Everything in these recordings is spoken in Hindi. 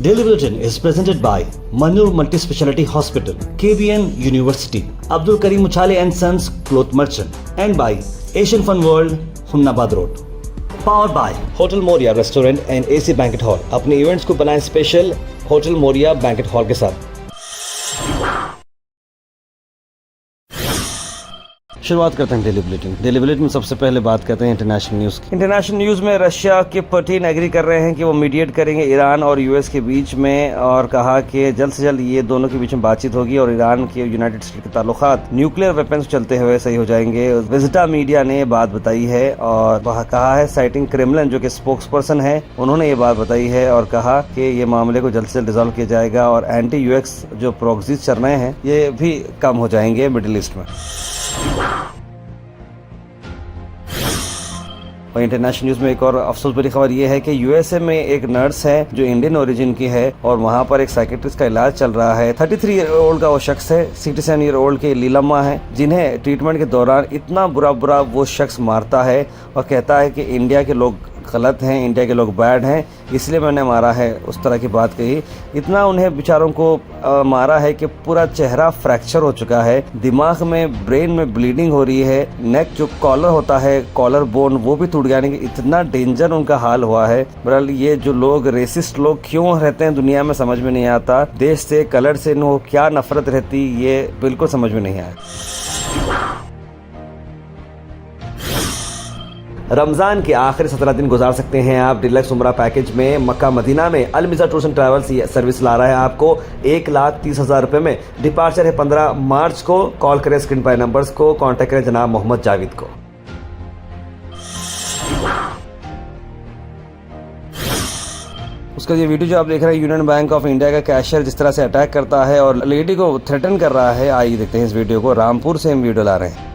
Daily Bulletin is presented by Manur Multi-Speciality Hospital, KBN University, Abdul Karim Uchale and Sons Cloth Merchant, and by Asian Fun World, Hunnabad Road. Powered by Hotel Moria Restaurant and AC Banquet Hall. अपने इवेंट्स को बनाएं special hotel Moriya banquet hall के साथ। शुरुआत करते हैं डेली बुलेटिन। डेली बुलेटिन में सबसे पहले बात करते हैं इंटरनेशनल न्यूज़ की। इंटरनेशनल न्यूज़ में रशिया के पुतिन एग्री कर रहे हैं कि वो मीडिएट करेंगे ईरान और यूएस के बीच में, और कहा कि जल्द से जल्द ये दोनों के बीच में बातचीत होगी और ईरान के यूनाइटेड स्टेट के ताल्लुकात न्यूक्लियर वेपन्स चलते हुए सही हो जाएंगे। विजिटा मीडिया ने ये बात बताई है और वह कहा है, साइटिंग क्रेमलिन जो कि स्पोक्स पर्सन है, उन्होंने ये बात बताई है और कहा कि ये मामले को जल्द से जल्द रिजॉल्व किया जाएगा और एंटी यूएक्स जो प्रॉक्सीज चल रहे हैं ये भी कम हो जाएंगे मिडिल ईस्ट में। और इंटरनेशनल न्यूज़ में एक और अफसोस भरी खबर ये है कि यूएसए में एक नर्स है जो इंडियन ओरिजिन की है और वहाँ पर एक साइकेट्रिस्ट का इलाज चल रहा है। 33 ईयर ओल्ड का वो शख्स है, 67 ईयर ओल्ड के लीलम्मा है, जिन्हें ट्रीटमेंट के दौरान इतना बुरा वो शख्स मारता है और कहता है कि इंडिया के लोग गलत हैं, इंडिया के लोग बैड हैं, इसलिए मैंने मारा है, उस तरह की बात कही। इतना उन्हें बेचारों को मारा है कि पूरा चेहरा फ्रैक्चर हो चुका है, दिमाग में ब्रेन में ब्लीडिंग हो रही है, नेक जो कॉलर होता है कॉलर बोन वो भी टूट गया। यानी कि इतना डेंजर उनका हाल हुआ है। बहरहाल ये जो लोग रेसिस्ट लोग क्यों रहते हैं दुनिया में समझ में नहीं आता, देश से कलर से इनको क्या नफरत रहती ये बिल्कुल समझ में नहीं आया। रमजान के आखिरी 17 दिन गुजार सकते हैं आप डिलक्स उम्रा पैकेज में। मक्का मदीना में अलमिज़ा टूर्स एंड ट्रैवल्स सर्विस ला रहा है आपको 1,30,000 रुपए में। डिपार्चर है 15 मार्च को। कॉल करें स्क्रीन पर नंबर्स को, कांटेक्ट करें जनाब मोहम्मद जावेद को। उसका ये वीडियो जो आप देख रहे हैं यूनियन बैंक ऑफ इंडिया का कैशियर जिस तरह से अटैक करता है और लेडी को थ्रेटन कर रहा है, आइए देखते हैं इस वीडियो को। रामपुर से हम वीडियो ला रहे हैं।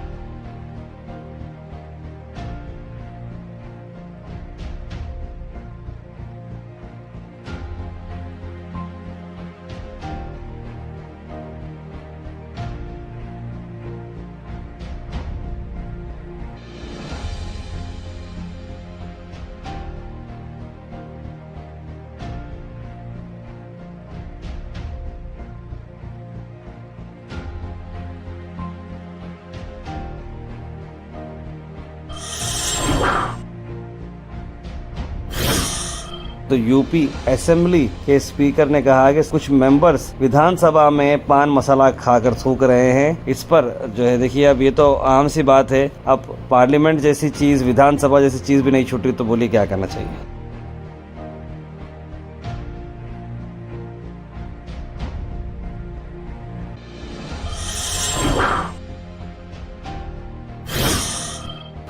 तो यूपी असेंबली के स्पीकर ने कहा कि कुछ मेंबर्स विधानसभा में पान मसाला खाकर थूक रहे हैं। इस पर जो है देखिए, अब ये तो आम सी बात है, अब पार्लियामेंट जैसी चीज, विधानसभा जैसी चीज भी नहीं छूटी तो बोलिए क्या करना चाहिए।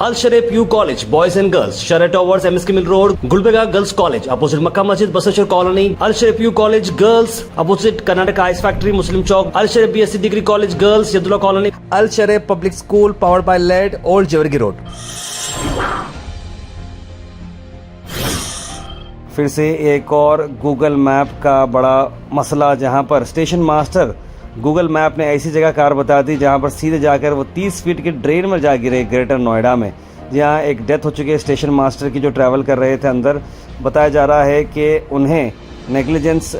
Al Sharif U college boys and girls, शरट towers, MSK mill road, Gulbarga girls college opposite Makka Masjid, Basaveshwar colony. Al Sharif U college girls opposite Karnataka ice factory, Muslim Chowk. Al Sharif BSc degree college girls, Yadulla colony. Al Sharif public school powered by lead, old Jewargi road. फिर से एक और गूगल मैप का बड़ा मसला, जहां पर स्टेशन मास्टर गूगल मैप ने ऐसी जगह कार बता दी जहां पर सीधे जाकर वो 30 फीट की ड्रेन में जा गिरे ग्रेटर नोएडा में, जहां एक डेथ हो चुकी है स्टेशन मास्टर की जो ट्रैवल कर रहे थे अंदर। बताया जा रहा है कि उन्हें नेग्लिजेंस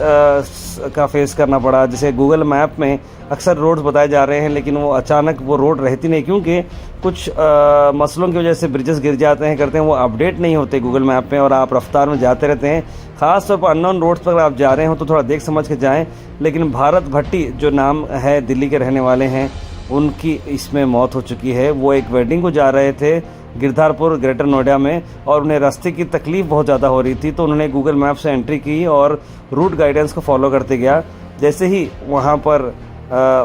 का फेस करना पड़ा। जैसे गूगल मैप में अक्सर रोड्स बताए जा रहे हैं लेकिन वो अचानक वो रोड रहती नहीं, क्योंकि कुछ मसलों की वजह से ब्रिजेस गिर जाते हैं करते हैं, वो अपडेट नहीं होते गूगल मैप में और आप रफ्तार में जाते रहते हैं। ख़ास तौर पर अननोन रोड्स पर अगर आप जा रहे हो तो थोड़ा देख समझ के जाएं। लेकिन भारत भट्टी जो नाम है, दिल्ली के रहने वाले हैं, उनकी इसमें मौत हो चुकी है। वो एक वेडिंग को जा रहे थे गिरधारपुर ग्रेटर नोएडा में और उन्हें रास्ते की तकलीफ़ बहुत ज़्यादा हो रही थी, तो उन्होंने गूगल मैप से एंट्री की और रूट गाइडेंस को फॉलो करते गया। जैसे ही वहाँ पर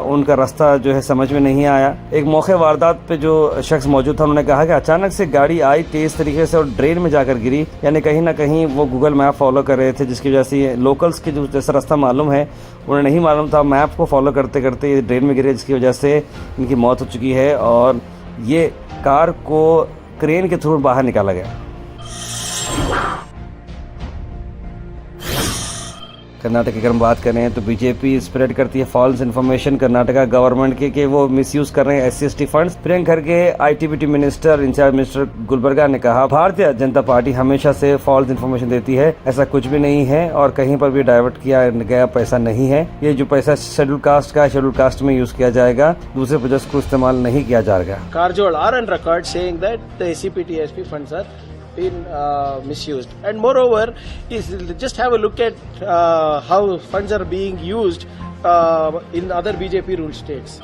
उनका रास्ता जो है समझ में नहीं आया, एक मौके वारदात पे जो शख्स मौजूद था उन्होंने कहा कि अचानक से गाड़ी आई तेज़ तरीके से और ड्रेन में जाकर गिरी। यानी कहीं ना कहीं वो गूगल मैप फॉलो कर रहे थे, जिसकी वजह से लोकल्स के जो जैसा रास्ता मालूम है उन्हें नहीं मालूम था, मैप को फॉलो करते करते ये ड्रेन में गिरे, जिसकी वजह से इनकी मौत हो चुकी है और ये कार को क्रेन के थ्रू बाहर निकाला गया। कर्नाटक की अगर हम बात करें तो बीजेपी स्प्रेड करती है फॉल्स इन्फॉर्मेशन कर्नाटका गवर्नमेंट के कि वो मिसयूज कर रहे हैं SC/ST funds. Priyank Kharge ITBT minister in-charge minister Gulbarga ने कहा भारतीय जनता पार्टी हमेशा से फॉल्स इन्फॉर्मेशन देती है, ऐसा कुछ भी नहीं है और कहीं पर भी डाइवर्ट किया गया पैसा नहीं है। ये जो पैसा शेड्यूल कास्ट का शेड्यूल कास्ट में यूज किया जाएगा, दूसरे प्रोजेक्ट को इस्तेमाल नहीं किया जाएगा। Karjol are on record saying that the SCPTSP funds are been misused, and moreover is just have a look at how funds are being used in other BJP ruled states.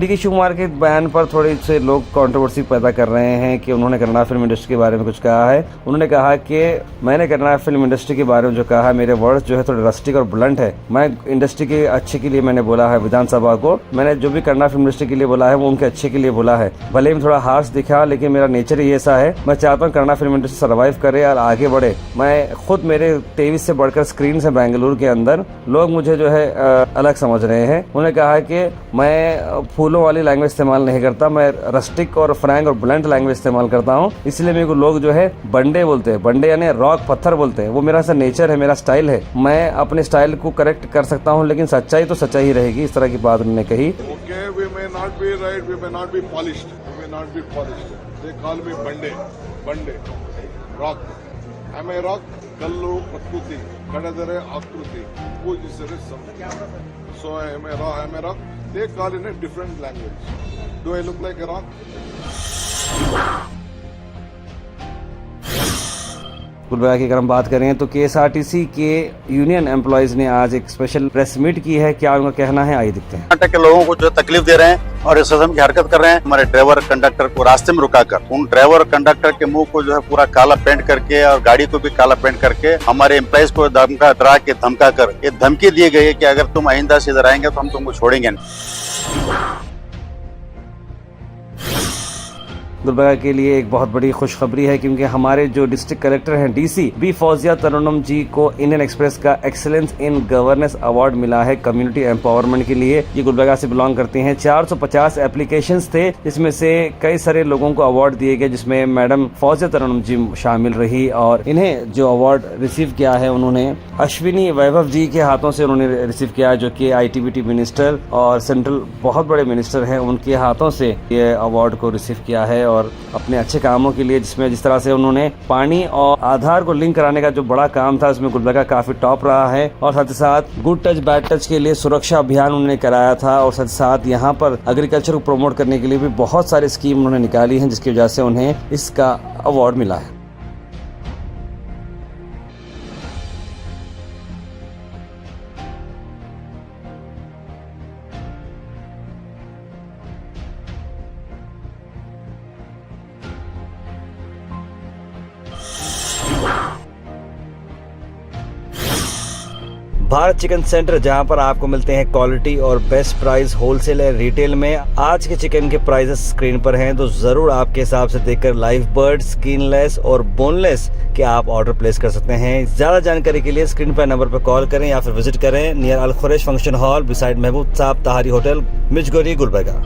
DK Shiv Kumar के बयान पर थोड़े से लोग कंट्रोवर्सी पैदा कर रहे हैं कि उन्होंने कन्नड़ फिल्म इंडस्ट्री के बारे में कुछ कहा है। उन्होंने कहा कि मैंने कन्नड़ फिल्म इंडस्ट्री के बारे में जो कहा है, मेरे वर्ड्स जो है थोड़े रस्टिक और ब्लंट है। मैं इंडस्ट्री के अच्छे के लिए मैंने बोला है विधानसभा को, मैंने जो भी कन्नड़ फिल्म इंडस्ट्री के लिए बोला है वो उनके अच्छे के लिए बोला है। भले ही थोड़ा हार्श दिखा, लेकिन मेरा नेचर ही ऐसा है। मैं चाहता हूँ कन्नड़ फिल्म इंडस्ट्री सर्वाइव करे और आगे बढ़े। मैं खुद मेरे 23 से बढ़कर स्क्रीन है बेंगलुरु के अंदर, लोग मुझे जो है अलग समझ रहे हैं। उन्होंने कहा कि मैं फूलों वाली लैंग्वेज इस्तेमाल नहीं करता, मैं रस्टिक और फ्रैंक और ब्लंट लैंग्वेज इस्तेमाल करता हूँ, इसलिए मेरे को लोग जो है बंडे बोलते हैं। बंडे यानी रॉक, पत्थर बोलते हैं। वो मेरा सा नेचर है, मेरा स्टाइल है। मैं अपने स्टाइल को करेक्ट कर सकता हूँ, लेकिन सच्चाई तो सच्चाई ही रहेगी। इस तरह की बात उन्होंने कही। Okay, we may not be right, we may not be polished, we may not be polished. They call me Bande, rock. I'm a rock, kallu, prakriti, kadadare, akruti, pujisare, sam. So I am a rock. They call in a different language. Do I look like a rock? Gulbarga की अगर हम बात करें तो KSRTC के यूनियन एम्प्लॉयज ने आज एक स्पेशल प्रेस मीट की है। क्या उनका कहना है, आइए देखते हैं। कर्नाटक के लोगों को जो तकलीफ दे रहे हैं और इस किस्म की हरकत कर रहे हैं, हमारे ड्राइवर कंडक्टर को रास्ते में रुकाकर उन ड्राइवर कंडक्टर के मुंह को जो है पूरा काला पेंट करके और गाड़ी को भी काला पेंट करके हमारे एम्प्लॉयज को डरा के धमका कर ये धमकी दी गई है कि अगर तुम आइंदा से इधर आएंगे तो हम तुमको छोड़ेंगे नहीं। गुलबर्गा के लिए एक बहुत बड़ी खुशखबरी है, क्योंकि हमारे जो डिस्ट्रिक्ट कलेक्टर हैं DC बी फौजिया तरुणम जी को इंडियन एक्सप्रेस का एक्सीलेंस इन गवर्नेंस अवार्ड मिला है कम्युनिटी एम्पावरमेंट के लिए। ये गुलबर्गा से बिलोंग करते हैं। 450 एप्लीकेशंस थे, जिसमें से कई सारे लोगों को अवार्ड दिए गए, जिसमें मैडम फौजिया तरुणम जी शामिल रही। और इन्हें जो अवार्ड रिसीव किया है उन्होंने अश्विनी वैभव जी के हाथों से उन्होंने रिसीव किया, जो कि ITBT मिनिस्टर और सेंट्रल बहुत बड़े मिनिस्टर हैं, उनके हाथों से ये अवार्ड को रिसीव किया है। और अपने अच्छे कामों के लिए, जिसमें जिस तरह से उन्होंने पानी और आधार को लिंक कराने का जो बड़ा काम था, उसमें गुलबर्गा काफी टॉप रहा है। और साथ ही साथ गुड टच बैड टच के लिए सुरक्षा अभियान उन्होंने कराया था। और साथ ही साथ यहाँ पर एग्रीकल्चर को प्रमोट करने के लिए भी बहुत सारी स्कीम उन्होंने निकाली हैं, जिसकी वजह से उन्हें इसका अवार्ड मिला है। भारत चिकन सेंटर, जहां पर आपको मिलते हैं क्वालिटी और बेस्ट प्राइस होलसेल और रिटेल में। आज के चिकन के प्राइसेस स्क्रीन पर हैं, तो जरूर आपके हिसाब से देखकर लाइव बर्ड, स्किनलेस और बोनलेस के आप ऑर्डर प्लेस कर सकते हैं। ज्यादा जानकारी के लिए स्क्रीन पर नंबर पर कॉल करें या फिर विजिट करें near Al Khuraish function hall beside Mehboob Sahab Tahari hotel, Michgori, Gulbarga.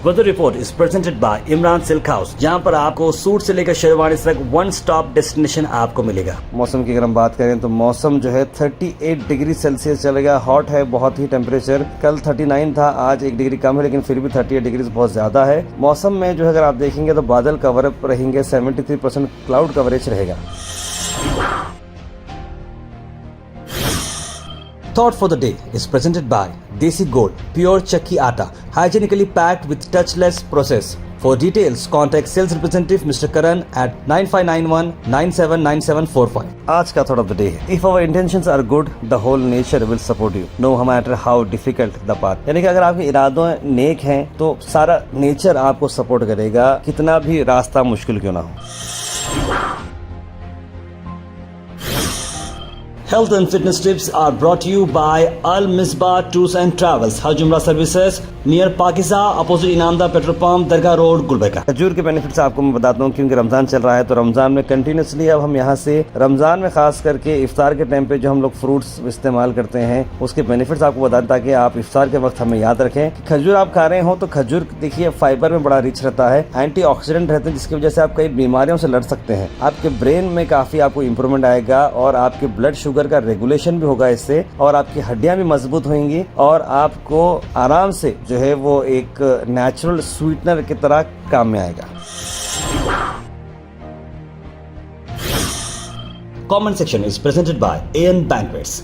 Weather report is presented by Imran silk house, जहां पर आपको सूट से लेकर शेरवानी तक वन स्टॉप डेस्टिनेशन आपको मिलेगा। मौसम की अगर हम बात करें तो मौसम जो है 38 डिग्री सेल्सियस चलेगा। हॉट है बहुत ही टेम्परेचर। कल 39 था, आज 1 डिग्री कम है, लेकिन फिर भी 38 डिग्री बहुत ज्यादा है। मौसम में जो है अगर आप देखेंगे तो बादल कवरअप रहेंगे, 73% क्लाउड कवरेज रहेगा। Thought for the day is presented by Desi Gold, pure chakki atta, hygienically packed with touchless process. For details, contact sales representative Mr. Karan at 9591-979745. आज का thought of the day है, If our intentions are good, the whole nature will support you, no matter how difficult the path. यानी कि अगर आपके इरादों नेक हैं तो सारा नेचर आपको सपोर्ट करेगा, कितना भी रास्ता मुश्किल क्यों ना हो। Health and fitness tips are brought to you by Al Misbah Tours and Travels, Hajj Umrah Services, near पाकिसा, अपोजिट इनामदा petrol pump, Dargah road, Gulbarga. खजूर के बेनिफिट्स आपको मैं बताता हूँ, क्योंकि रमजान चल रहा है तो रमजान में कंटिन्यूसली अब हम यहाँ से रमजान में खास करके इफ्तार के टाइम पे जो हम लोग फ्रूट्स इस्तेमाल करते हैं उसके बेनिफिट्स आपको बताते हैं, ताकि आप इफ्तार के वक्त हमें याद रखें कि खजूर आप खा रहे हो तो खजूर देखिए फाइबर में बड़ा रिच रहता है, एंटीऑक्सीडेंट रहते हैं, जिसकी वजह से आप कई बीमारियों से लड़ सकते हैं। आपके ब्रेन में काफी आपको इंप्रूवमेंट आएगा और आपके ब्लड शुगर का रेगुलेशन भी होगा इससे, और आपकी हड्डियां भी मजबूत होंगी और आपको आराम से जो है वो एक नेचुरल स्वीटनर की तरह काम में आएगा। Comment section is presented by AN Banquets,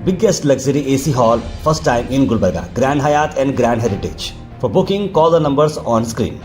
biggest luxury AC hall, first time in Gulbarga, Grand Hyatt and Grand Heritage. For booking, call the numbers on screen.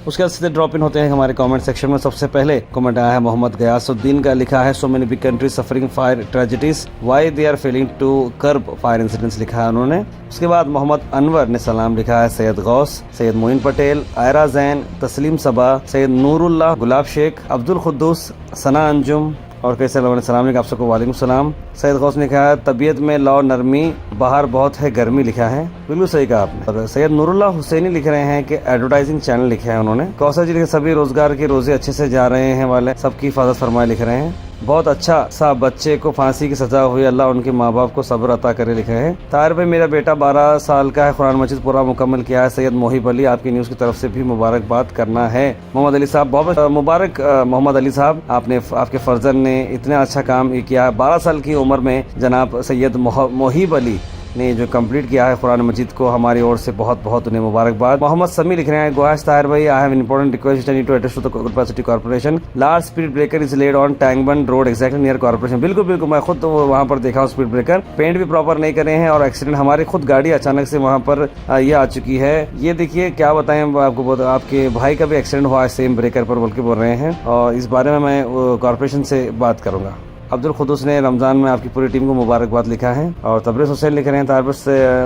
उसके बाद सीधे ड्रॉप इन होते हैं हमारे कमेंट सेक्शन में। सबसे पहले कमेंट आया है मोहम्मद गयासुद्दीन का, लिखा है so many big countries suffering fire tragedies, why they are failing to curb fire incidents, लिखा है उन्होंने। उसके बाद मोहम्मद अनवर ने सलाम लिखा है सैयद गौस, सैयद मोइन पटेल, आयरा जैन, तस्लीम सबा, सैयद नूरुल्लाह, गुलाब शेख, अब्दुल खुद्दूस, सना अंजुम और कैसे लोगों ने सलाम लिखा। आप सबको वालेकुम सलाम। सैयद गौस ने कहा तबीयत में लौ नरमी, बाहर बहुत है गर्मी, लिखा है। बिल्कुल सही कहा आपने। और सैयद नूरुल्लाह हुसैनी लिख रहे हैं कि एडवर्टाइजिंग चैनल लिखा है उन्होंने। कौसर जी लिखे सभी रोजगार के रोजे अच्छे से जा रहे हैं वाले सबकी हिफाजत फरमाए, लिख रहे हैं। बहुत अच्छा सा बच्चे को फांसी की सजा हुई, अल्लाह उनके माँ बाप को सब्र अता करे, लिखे हैं। ताहिर भाई मेरा बेटा 12 साल का है, कुरान मजीद पूरा मुकम्मल किया है। सैयद मोहिब अली आपकी न्यूज़ की तरफ से भी मुबारकबाद करना है। मोहम्मद अली साहब बहुत मुबारक। मोहम्मद अली साहब आपने आपके फर्जन ने इतना अच्छा काम किया है। 12 साल की उम्र में जनाब सैयद मोहिब अली ने जो कंप्लीट किया है कुरान मजीद को, हमारी ओर से बहुत बहुत उन्हें मुबारकबाद। मोहम्मद समी लिख रहे हैं गोहाश ताहिर भाई, I have an important request, I need to attest to the capacity corporation, large speed breaker is laid on Tankbund road exactly near corporation. बिल्कुल बिल्कुल, मैं खुद तो वहाँ पर देखा हूँ स्पीड ब्रेकर, पेंट भी प्रॉपर नहीं करे हैं और एक्सीडेंट हमारी खुद गाड़ी अचानक से वहाँ पर ये आ चुकी है। ये देखिए क्या बताएं आपको, आपके भाई का भी एक्सीडेंट हुआ है सेम ब्रेकर पर बोल के बोल रहे हैं, और इस बारे में मैं कॉर्पोरेशन से बात करूँगा। अब्दुल खुद्दूस ने रमज़ान में आपकी पूरी टीम को मुबारकबाद लिखा है। और तबरेज़ हुसैन लिख रहे हैं तारबस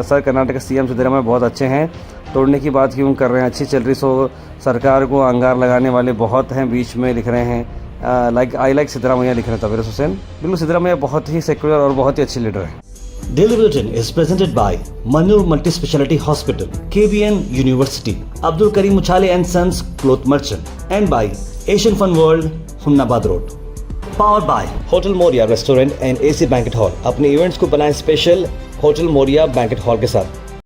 सर कर्नाटक सीएम सिद्धरामैया बहुत अच्छे हैं, तोड़ने की बात क्यों कर रहे हैं, अच्छी चल रही सो सरकार को अंगार लगाने वाले बहुत हैं बीच में, लिख रहे हैं। आई लाइक सिद्धरामैया, लिख रहे हैं तबरेज़ हुसैन। बिल्कुल सिद्धरामैया बहुत ही सेक्युलर और बहुत ही अच्छे लीडर हैं। Daily Bulletin is presented by Manur Multi Speciality Hospital, KBN University, Abdul Karim Uchale and Sons Cloth Merchant, and by Asian Fun World, Humnabad Road. Powered by hotel Moriya restaurant and AC banquet hall. अपने इवेंट्स को बनाएं special hotel Moriya banquet hall के साथ।